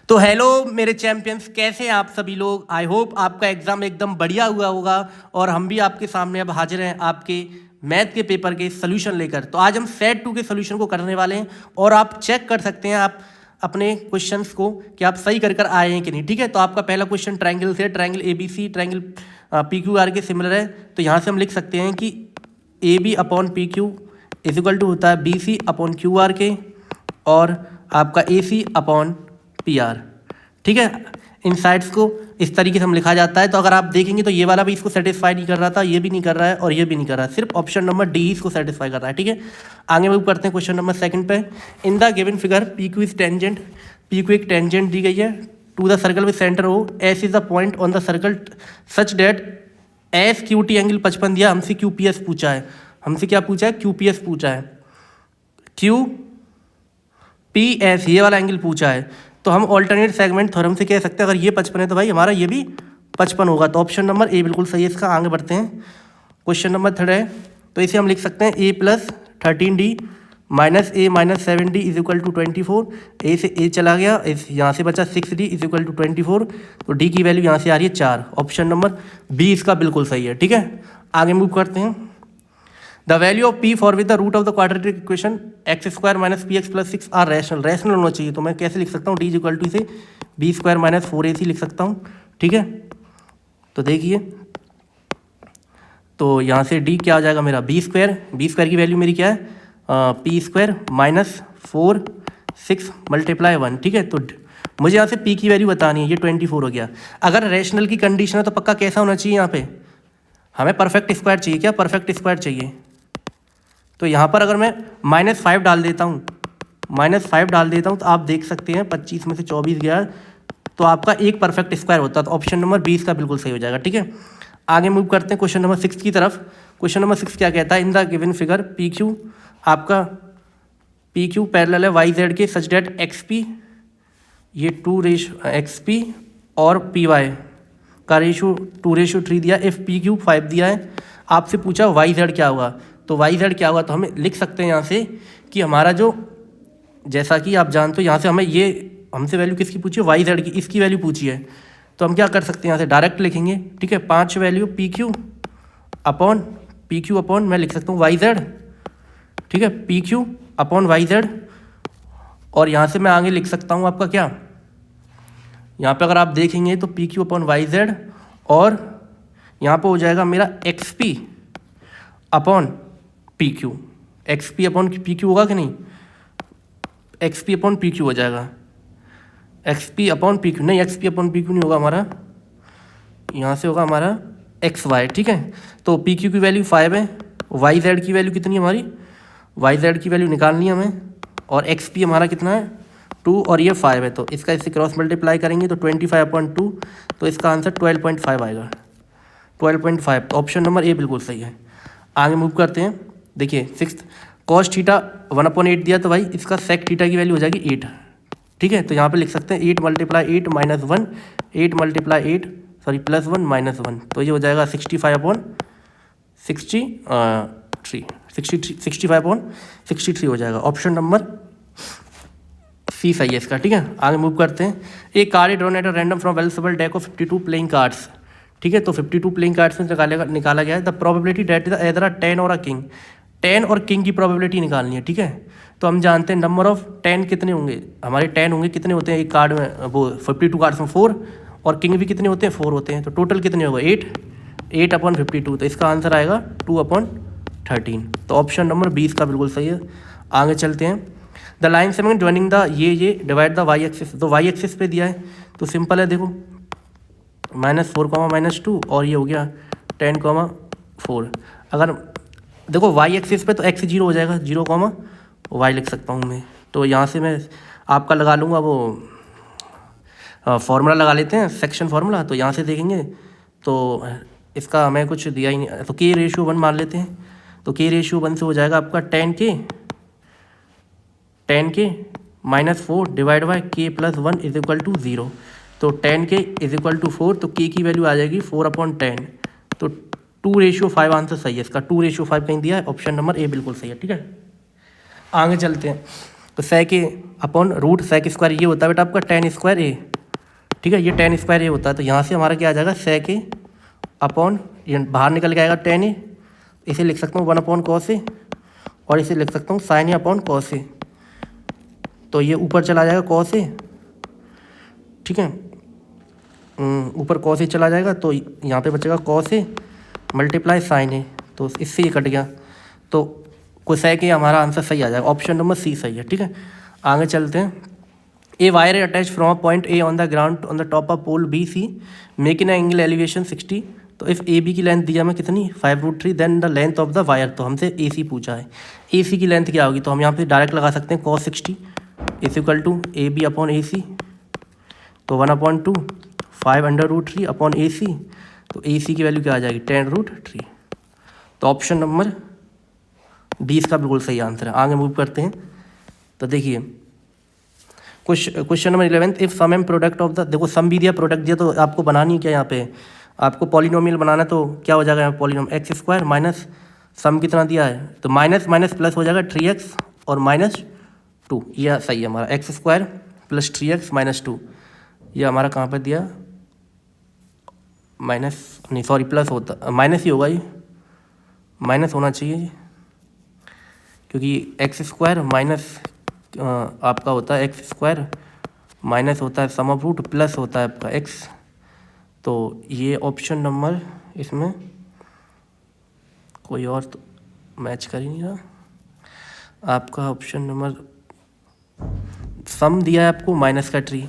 तो हेलो मेरे चैंपियंस, कैसे हैं आप सभी लोग। आई होप आपका एग्ज़ाम एकदम बढ़िया हुआ होगा और हम भी आपके सामने अब हाजिर हैं आपके मैथ के पेपर के सोल्यूशन लेकर। तो आज हम सेट 2 के सोल्यूशन को करने वाले हैं और आप चेक कर सकते हैं आप अपने क्वेश्चंस को कि आप सही कर आए हैं कि नहीं। ठीक है, तो आपका पहला क्वेश्चन ट्रायंगल से, ट्रायंगल ABC ट्रायंगल PQR के सिमिलर है। तो यहाँ से हम लिख सकते हैं कि AB upon PQ is equal to होता है BC अपॉन QR के और आपका AC अपॉन PR। ठीक है, इन साइड्स को इस तरीके से हम लिखा जाता है। तो अगर आप देखेंगे तो ये वाला भी इसको सेटिस्फाई नहीं कर रहा था, ये भी नहीं कर रहा है और ये भी नहीं कर रहा है, सिर्फ ऑप्शन नंबर डी इसको सेटिस्फाई कर रहा है। ठीक है, आगे मूव करते हैं क्वेश्चन नंबर 2 पे। In the given figure PQ is tangent, PQ एक टेंजेंट दी गई है to the circle with centre O, S is the point on the circle such that SQT angle 55 दिया, हमसे QPS पूछा है। हमसे क्या पूछा है? QPS पूछा है, QPS ये वाला एंगल पूछा है। तो हम ऑल्टरनेट सेगमेंट थ्योरम से कह सकते हैं अगर ये 55 है तो भाई हमारा ये भी 55 होगा। तो ऑप्शन नंबर ए बिल्कुल सही है इसका। आगे बढ़ते हैं, क्वेश्चन नंबर 3 है। तो इसे हम लिख सकते हैं A + 13D minus A minus 7D is equal to 24। A से A चला गया, इस यहाँ से बचा 6D इज इक्वल टू 24। तो D की वैल्यू यहाँ से आ रही है 4। ऑप्शन नंबर बी इसका बिल्कुल सही है। ठीक है, आगे मूव करते हैं। The value of P for with the root of the quadratic equation x² minus PX + 6 are rational. Rational होना चाहिए, तो मैं कैसे लिख सकता हूँ? D इक्वल टू इसे B² माइनस 4AC लिख सकता हूँ। ठीक है, तो देखिए, तो यहाँ से D क्या आ जाएगा मेरा B² की वैल्यू मेरी क्या है? P² minus 4 6 × 1। ठीक है, तो मुझे यहाँ से P की वैल्यू बतानी है, ये 24 हो गया। अगर रैशनल की कंडीशन है तो पक्का कैसा होना चाहिए? यहाँ पे हमें परफेक्ट स्क्वायर चाहिए। क्या परफेक्ट स्क्वायर चाहिए? तो यहाँ पर अगर मैं -5 डाल देता हूँ, तो आप देख सकते हैं 25 में से 24 गया, तो आपका एक परफेक्ट स्क्वायर होता है। तो ऑप्शन नंबर 20 का बिल्कुल सही हो जाएगा। ठीक है, आगे मूव करते हैं क्वेश्चन नंबर 6 की तरफ। क्वेश्चन नंबर 6 क्या कहता है? इन द गिवन फिगर PQ, आपका PQ पैरेलल है YZ के सच डेट XP, ये 2:XP और PY का रेशो 2:3 दिया। इफ PQ 5 दिया है, आपसे पूछा YZ क्या होगा। तो YZ क्या होगा? तो हमें लिख सकते हैं यहाँ से कि हमारा जो, जैसा कि आप जानते हो यहाँ से हमें ये हमसे वैल्यू किसकी पूछी है? YZ की, इसकी वैल्यू पूछी है। तो हम क्या कर सकते हैं? यहाँ से डायरेक्ट लिखेंगे। ठीक है, 5 वैल्यू PQ अपॉन मैं लिख सकता हूँ YZ। ठीक है, PQ अपॉन YZ, और यहाँ से मैं आगे लिख सकता हूँ आपका क्या, यहाँ पे अगर आप देखेंगे तो PQ अपॉन YZ, और यहाँ पे हो जाएगा मेरा XP upon PQ। XP upon PQ होगा कि नहीं? XP अपॉन PQ हो जाएगा। XP अपॉन PQ नहीं, XP अपॉन PQ नहीं होगा हमारा, यहाँ से होगा हमारा XY। ठीक है, तो PQ की वैल्यू 5 है, YZ की वैल्यू कितनी है हमारी? YZ की वैल्यू निकालनी है हमें, और XP हमारा कितना है? 2, और ये 5 है। तो इसका इससे क्रॉस मल्टीप्लाई करेंगे तो 25/2, तो इसका आंसर 12.5 आएगा। 12.5, तो ऑप्शन नंबर ए बिल्कुल सही है। आगे मूव करते हैं। देखिए 6 cos θ 1/8 दिया, तो भाई इसका sec θ की वैल्यू हो जाएगी 8। ठीक है, तो यहाँ पे लिख सकते हैं 8 × 8 - 1, 8 × 8 सॉरी +1 - 1, तो ये हो जाएगा 65/63 हो जाएगा। ऑप्शन नंबर सी सही है इसका। ठीक है, आगे मूव करते हैं। एक card drawn at random from well shuffled deck of 52 playing cards. ठीक है, तो 52 प्लेइंग कार्ड्स में निकाला गया है। The probability that is either a 10 और अ किंग। 10 और किंग की प्रोबेबिलिटी निकालनी है। ठीक है, तो हम जानते हैं नंबर ऑफ 10 कितने होंगे हमारे? 10 होंगे, कितने होते हैं एक कार्ड में? वो 52 कार्ड्स में 4, और किंग भी कितने होते हैं? 4 होते हैं। तो टोटल कितने होगा? 8 अपॉन 52, तो इसका आंसर आएगा 2/13। तो ऑप्शन नंबर 20 का बिल्कुल सही है। आगे चलते हैं। The line segment joining the ये डिवाइड द वाई एक्सिस। तो वाई एक्सिस पे दिया है, तो सिंपल है, देखो -4, -2, और ये हो गया 10, 4। अगर देखो वाई एक्सिस पे तो x 0 हो जाएगा, 0, y लिख सकता हूँ मैं। तो यहाँ से मैं आपका लगा लूँगा, वो फार्मूला लगा लेते हैं, सेक्शन फार्मूला। तो यहाँ से देखेंगे तो इसका हमें कुछ दिया ही नहीं, तो k/1 मान लेते हैं। तो k/1 से हो जाएगा आपका 10k -4 divide by k + 1 is equal to 0। तो 10k इज इक्वल टू 4, तो k की वैल्यू आ जाएगी 4/10। तो 2:5 आंसर सही है इसका। 2:5 कहीं दिया है, ऑप्शन नंबर ए बिल्कुल सही है। ठीक है, आगे चलते हैं। तो sec a upon root sec square ये होता है बेटा आपका tan स्क्वायर a, ठीक है, ये tan स्क्वायर a होता है। तो यहाँ से हमारा क्या आ जाएगा sec a अपॉन, ये बाहर निकल के आएगा tan a, इसे लिख सकता हूँ 1 अपॉन cos a, और इसे लिख सकता हूँ sin a upon cos a। तो ये ऊपर चला जाएगा cos a, ठीक है, ऊपर cos a चला जाएगा, तो यहाँ पे बचेगा cos a multiply sin a, तो इससे ये कट गया। तो कोसेक ए हमारा आंसर सही आ जाएगा, ऑप्शन नंबर सी सही है, ठीक है। आगे चलते हैं। ए वायर है attach from point a on the ground on the top of pole b c making angle elevation 60। तो इफ़ ए बी की लेंथ दिया हमें कितनी 5√3, then the length of the wire, तो हमसे ए सी पूछा है, ए सी की लेंथ क्या होगी, तो हम यहाँ पे डायरेक्ट लगा सकते हैं cos 60 is equal to A B upon A C, तो 1/2 5√3 अपॉन ए सी, तो ए सी की वैल्यू क्या आ जाएगी 10√3। तो ऑप्शन नंबर डी इसका बिल्कुल सही आंसर है। आगे मूव करते हैं। तो देखिए question number 11, if sum m product of the, देखो सम भी दिया प्रोडक्ट दिया, तो आपको बनानी है क्या, यहाँ पे आपको पॉलिनोमियल बनाना है, तो क्या हो जाएगा यहाँ polynomial x square minus sum कितना दिया है, तो माइनस माइनस प्लस हो जाएगा 3x और -2, यह सही है हमारा, एक्स स्क्वायर प्लस 3x -2, ये हमारा कहाँ पर दिया माइनस, नहीं सॉरी प्लस होता, माइनस ही होगा, ये माइनस होना चाहिए, क्योंकि एक्स स्क्वायर माइनस आपका होता है एक्स स्क्वायर माइनस होता है सम ऑफ रूट प्लस होता है आपका एक्स। तो ये ऑप्शन नंबर, इसमें कोई और तो मैच कर ही नहीं रहा, आपका ऑप्शन नंबर सम दिया है आपको माइनस का ट्री,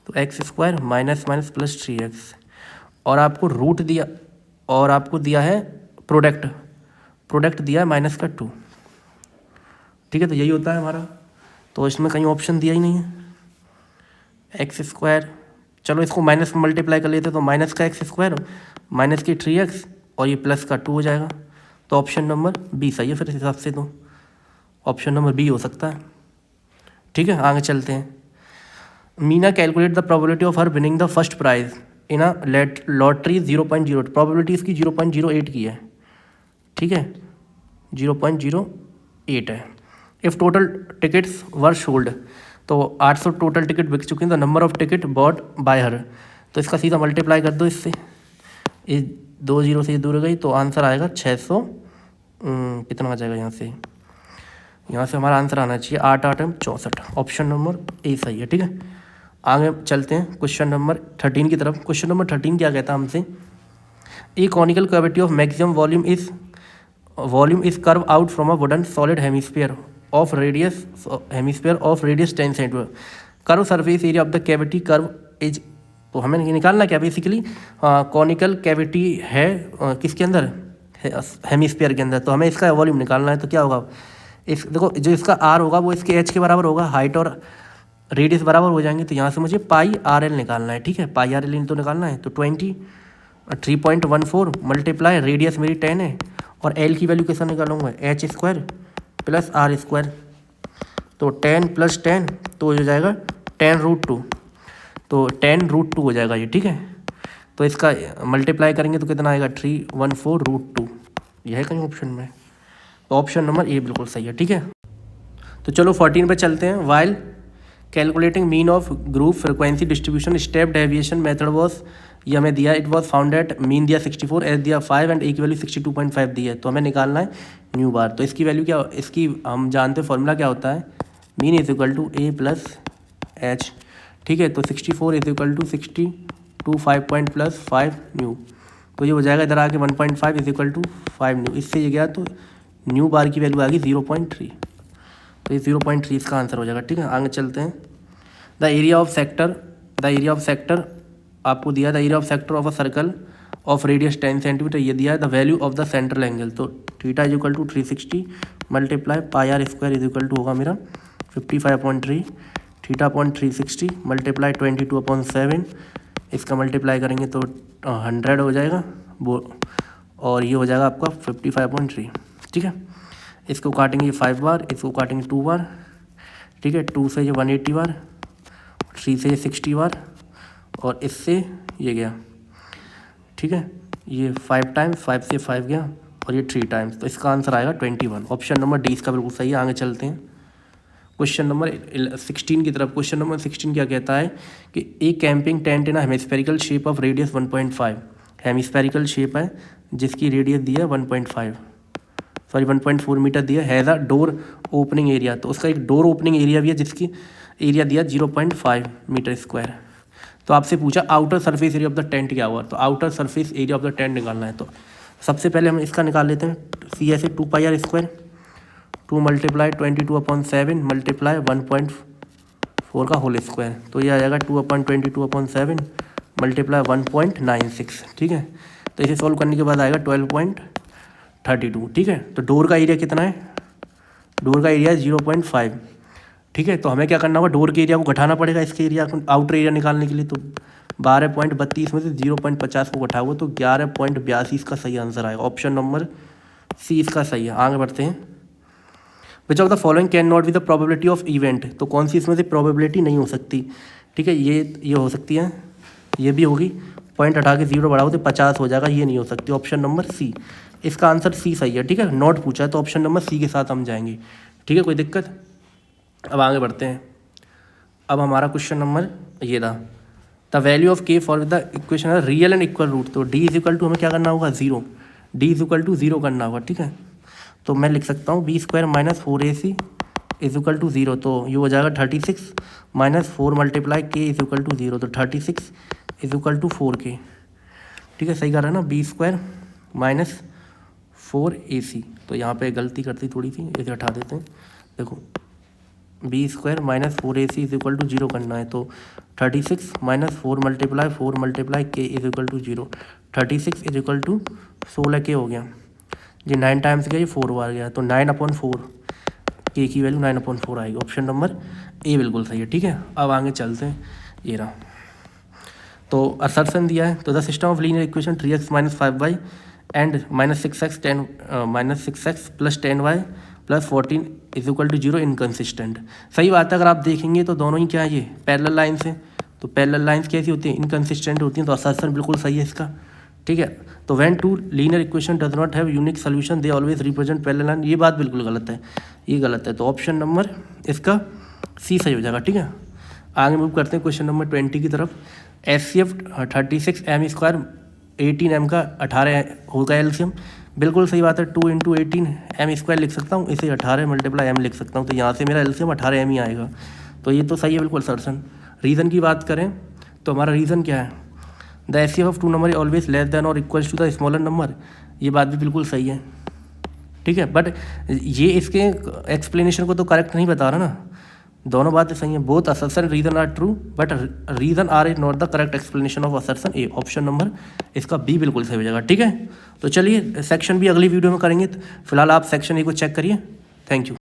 तो x square minus minus plus 3x, और आपको रूट दिया, और आपको दिया है प्रोडक्ट दिया है माइनस का 2, ठीक है, तो यही होता है हमारा। तो इसमें कहीं ऑप्शन दिया ही नहीं है, एक्स स्क्वायर, चलो इसको माइनस में मल्टीप्लाई कर लेते, तो माइनस का एक्स स्क्वायर माइनस की 3x और ये प्लस का 2 हो जाएगा। तो ऑप्शन नंबर बी सही है फिर इस हिसाब से, तो ऑप्शन नंबर बी हो सकता है, ठीक है। आगे चलते हैं। Meena calculate the probability of her winning the first prize in a lottery 0.08, probability इसकी 0.08 की है, ठीक है, 0.08 है। If total tickets were sold, तो 800 टोटल टिकट बिक चुके हैं, the number of ticket bought by her, तो इसका सीधा मल्टीप्लाई कर दो इससे, ये 2 0 से दूर गई, तो आंसर आएगा 600, कितना आ जाएगा यहाँ से हमारा आंसर आना चाहिए 8 8 64, ऑप्शन नंबर ए सही है, ठीक है। आगे चलते हैं क्वेश्चन नंबर 13 की तरफ। क्वेश्चन नंबर 13 क्या कहता है हमसे, a conical cavity of maximum volume is curve out from a wooden solid hemisphere of radius 10 centimetre, curve surface area of the cavity curve is, तो हमें ये निकालना क्या बेसिकली, कॉनिकल कैविटी है किसके अंदर, हेमिस्फीयर के अंदर, तो हमें इसका वॉल्यूम निकालना है। तो क्या होगा, इस देखो जो इसका आर होगा वो इसके एच के बराबर होगा, हाइट और रेडियस बराबर हो जाएंगे, तो यहाँ से मुझे पाई आर एल निकालना है, ठीक है, पाई आर एल तो निकालना है। तो 3.14 मल्टीप्लाई रेडियस मेरी 10 है, और एल की वैल्यू कैसा निकालूंगा, h square plus r square, तो 10 + 10 तो हो जाएगा 10√2, तो 10√2 हो जाएगा ये, ठीक है। तो इसका मल्टीप्लाई करेंगे तो कितना आएगा 314√2, यह है कहीं ऑप्शन में, तो ऑप्शन नंबर ए बिल्कुल सही है, ठीक है। तो चलो 14 पे चलते हैं। While calculating mean of group frequency distribution step deviation method was, ये हमें दिया, it was found at mean दिया 64, एस दिया 5 एंड ए की वैल्यू 62.5 दी है, तो हमें निकालना है न्यू बार। तो इसकी वैल्यू क्या, इसकी हम जानते हैं फॉर्मूला क्या होता है, mean is equal to a plus h, ठीक है। तो 64 is equal to 62 5 plus 5 new, तो ये हो जाएगा इधर आके 1.5 इज इक्वल टू 5 न्यू, इससे ये गया तो न्यू बार की वैल्यू आ गई 0.3, तो ये 0.3 इसका आंसर हो जाएगा, ठीक है। आगे चलते हैं। द एरिया ऑफ सेक्टर आपको दिया, the area of sector of a circle of radius 10 centimetre, ये दिया है। The value of the central angle, तो theta is equal to 360 multiply pi r square is equal to होगा मेरा 55.3, theta upon 360 multiply 22/7, इसका multiply करेंगे तो 100 हो जाएगा वो, और ये हो जाएगा आपका 55.3, ठीक है। इसको काटेंगे 5 बार, इसको काटेंगे 2 बार, ठीक है, 2 से ये 180 बार, 3 से ये 60 बार, और इससे ये गया, ठीक है, ये 5 टाइम्स, 5 से 5 गया, और ये 3 टाइम्स, तो इसका आंसर आएगा 21, ऑप्शन नंबर डी इसका बिल्कुल सही है। आगे चलते हैं क्वेश्चन नंबर 16 की तरफ। क्वेश्चन नंबर 16 क्या कहता है कि a camping tent in hemispherical shape of radius 1.5, hemispherical shape है जिसकी रेडियस दी है 1.4 मीटर दिया, has a door opening area, तो उसका एक डोर ओपनिंग एरिया भी है जिसकी एरिया दिया 0.5 मीटर स्क्वायर। तो आपसे पूछा outer surface area of the tent क्या हुआ, तो outer surface area of the tent निकालना है। तो सबसे पहले हम इसका निकाल लेते हैं, सी ऐसे 2πr², 2 × 22/7 मल्टीप्लाई 1.4 का होल स्क्वायर, तो ये आ जाएगा 2/22/7 मल्टीप्लाई 1.96, ठीक है। तो इसे सॉल्व करने के बाद आएगा 12.32, ठीक है। तो डोर का एरिया कितना है, डोर का एरिया 0.5, ठीक है। तो हमें क्या करना होगा, डोर के एरिया को घटाना पड़ेगा इसके एरिया को, आउटर एरिया निकालने के लिए। तो 12.32 में से 0.50 को घटाओगे तो 11.82 इसका सही आंसर आएगा। ऑप्शन नंबर सी इसका सही है। आगे बढ़ते हैं। Which of the following can not be the probability of event, तो कौन सी इसमें से प्रोबेबिलिटी नहीं हो सकती, ठीक है। ये हो सकती है, ये भी होगी, पॉइंट हटा के 0 बढ़ाओ तो 50 हो जाएगा, ये नहीं हो सकती। ऑप्शन नंबर सी, इसका आंसर सी सही है, ठीक है। नॉट पूछा है तो ऑप्शन नंबर सी के साथ हम जाएंगे, ठीक है, कोई दिक्कत। अब आगे बढ़ते हैं। अब हमारा क्वेश्चन नंबर ये था, द वैल्यू ऑफ के फॉर द इक्वेशन है रियल एंड इक्वल रूट, तो डी = हमें क्या करना होगा 0, डी = 0 करना होगा, ठीक है। तो मैं लिख सकता हूँ b² - 4ac = 0, तो ये हो जाएगा 36 - 4 × k = 0, तो 36 = 4k, ठीक है, सही कर रहा है ना। b² - 4ac, तो यहाँ पे गलती करती थोड़ी सी, इसे हटा देते हैं। देखो b² - 4ac = 0 करना है, तो 36 - 4 × k = 0, 36 = 16k हो गया, ये 9 टाइम्स गया, ये 4 बार गया, तो 9/4 के की वैल्यू 9/4 आएगी। ऑप्शन नंबर ए बिल्कुल सही है, ठीक है। अब आगे चलते हैं, ये रहा। तो असर्शन दिया है, तो the system of linear equation 3x - 5y and -6x + 10y + 14 = 0 inconsistent. सही बात है, अगर आप देखेंगे तो दोनों ही क्या है, ये पैरेलल लाइन्स हैं, तो पैरेलल लाइन्स कैसी होती हैं, इनकन्सिस्टेंट होती हैं, तो असर्शन बिल्कुल सही है इसका, ठीक है। तो when two linear equation does not have unique solution they always represent parallel line, ये बात बिल्कुल गलत है, ये गलत है। तो ऑप्शन नंबर इसका सी सही हो जाएगा, ठीक है। आगे मूव करते हैं क्वेश्चन नंबर 20 की तरफ। HCF 36m² 18m का 18 होगा एलसीएम, बिल्कुल सही बात है। 2 × 18 m² लिख सकता हूँ, इसे 18 × m लिख सकता हूँ, तो यहाँ से मेरा एलसीएम 18m ही आएगा, तो ये तो सही है बिल्कुल सर्सन। रीज़न की बात करें तो हमारा रीज़न क्या है, the HCF of 2 number always less than और equals to the smaller number, ये बात भी बिल्कुल सही है, ठीक है। बट ये इसके एक्सप्लेनेशन को तो करेक्ट नहीं बता रहा ना, दोनों बातें सही हैं, both assertion reason are true but reason R is not the correct explanation of assertion a. Option number इसका बी बिल्कुल सही हो जाएगा, ठीक है। तो चलिए सेक्शन बी अगली वीडियो में करेंगे, फिलहाल आप सेक्शन ए को चेक करिए। Thank you.